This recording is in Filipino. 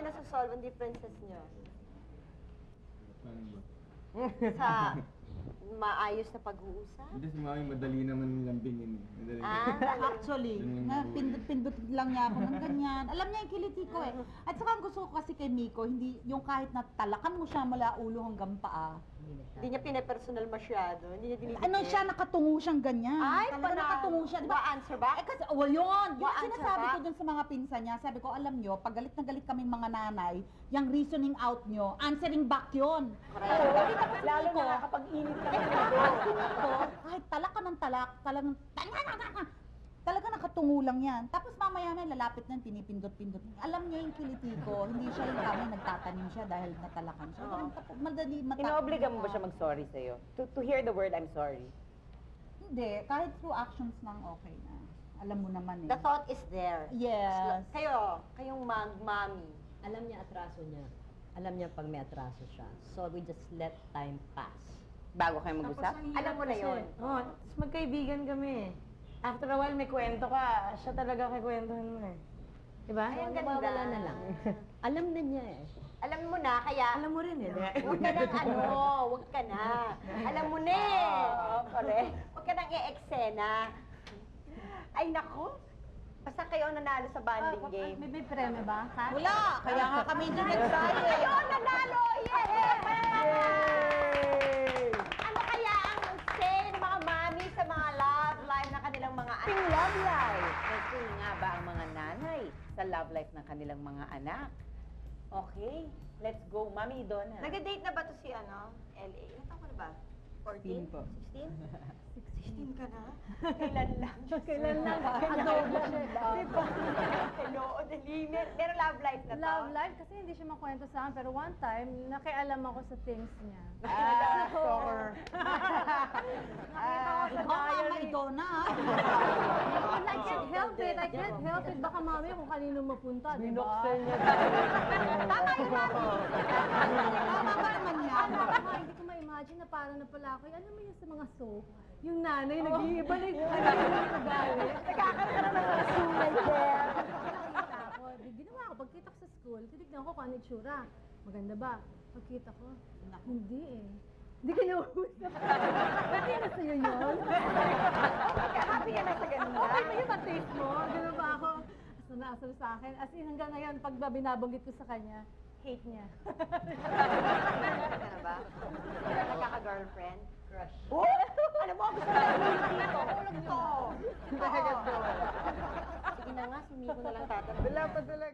nasa-solve ang differences niyo? Paano ba? Sa maayos na pag-uusap? Hindi, si Mami madali naman lambingin. Madali. Actually, pindot-pindot lang niya ako ng ganyan. Alam niya yung kiliti ko eh. At saka ang gusto ko kasi kay Miko, hindi yung kahit na talakan mo siya mula ulo hanggang paa. Hindi niya pinapersonal masyado. Hindi niya dinidikit. Ano siya, nakatungo siyang ganyan. Ay, Talaga panalo. nakatungo siya. Di ba? Answer ba? Eh kasi, well, yun. Yung Answer sinasabi ba? ko dun sa mga pinsan niya, sabi ko, alam nyo, pag galit na galit kaming mga nanay, yung reasoning out nyo, answering back yun. Correct. Lalo na kapag init ka na Ito, kahit talak ka ng talak, talaga nakatungo lang yan. Tapos mamaya may lalapit na pinipindot-pindot. Alam niyo yung kiliti ko, hindi siya yung kami nagtatanim siya dahil natalakan siya. Madali Inobliga mo ba siya mag-sorry sa'yo? To hear the word, I'm sorry. Hindi, kahit through actions lang okay na. Alam mo naman eh. The thought is there. Yes. Kayong mami. Alam niya atraso niya. Alam niya pag may atraso siya. So we just let time pass. Bago kayo mag-usap? Alam mo na yun. Oo, tapos magkaibigan kami. After a while, may kwento ka. Siya talaga kikwentuhan mo eh. Diba? Ay, ang Nawawala ganda. na lang. Alam na niya eh. Alam mo na, kaya... Alam mo rin eh. Huwag ka nang huwag ka na. Alam mo na eh. Huwag ka nang i-eksena. Ay, nako. Basta kayo ang nanalo sa bonding game. May premyo ba? Ha? Wala, kaya nga kami hindi nagsayo. Kayo ang nanalo! Yay! Ano kaya ang say ng mga mami sa mga love life ng kanilang mga anak? Ating love life. Naging nga ba ang mga nanay sa love life ng kanilang mga anak? Okay, let's go. Mami Donna. Nag-date na ba to si LA? Ilan taon ka na ba? 14? 16? 16 ka na? Kailan lang? Kailan lang? Adobo siya. Diba? Hello, dali. Meron love life na to? Love life? Kasi hindi siya makwento sa akin. Pero one time, nakialam ako sa things niya. Stalker. Mama, ikaw na. And I can't help it. I can't help it. Baka mami kung kanino mapunta, di ba? Tama yun, mami. Tama ba naman yan? Hindi ko ma-imagine na parang na pala ako. Alam mo yun sa mga soap? Yung nanay, nag-iibalik. Ano yung nagalit? Nagkakaroon na ng mga sulay there. Nakita ko. Ginawa ko. Pagkita ko sa school, tinignan ko kung ano itsura. Maganda ba? Pagkita ko, hindi eh. Hindi kayo usap. Pati na sa'yo yun. Happy ka na sa ganun na. Okay ba yung taste mo? Ganun ba ako? Asal na asal sa akin. As in, hanggang ngayon, pag binabanggit ko sa kanya, hate niya. Ka na ba? Nagkaka-girlfriend? Crush. Oh! Alam mo, gusto ko lang dito. Hulog to. Sige na nga, si Miko na lang tatanong. Wala pa talaga.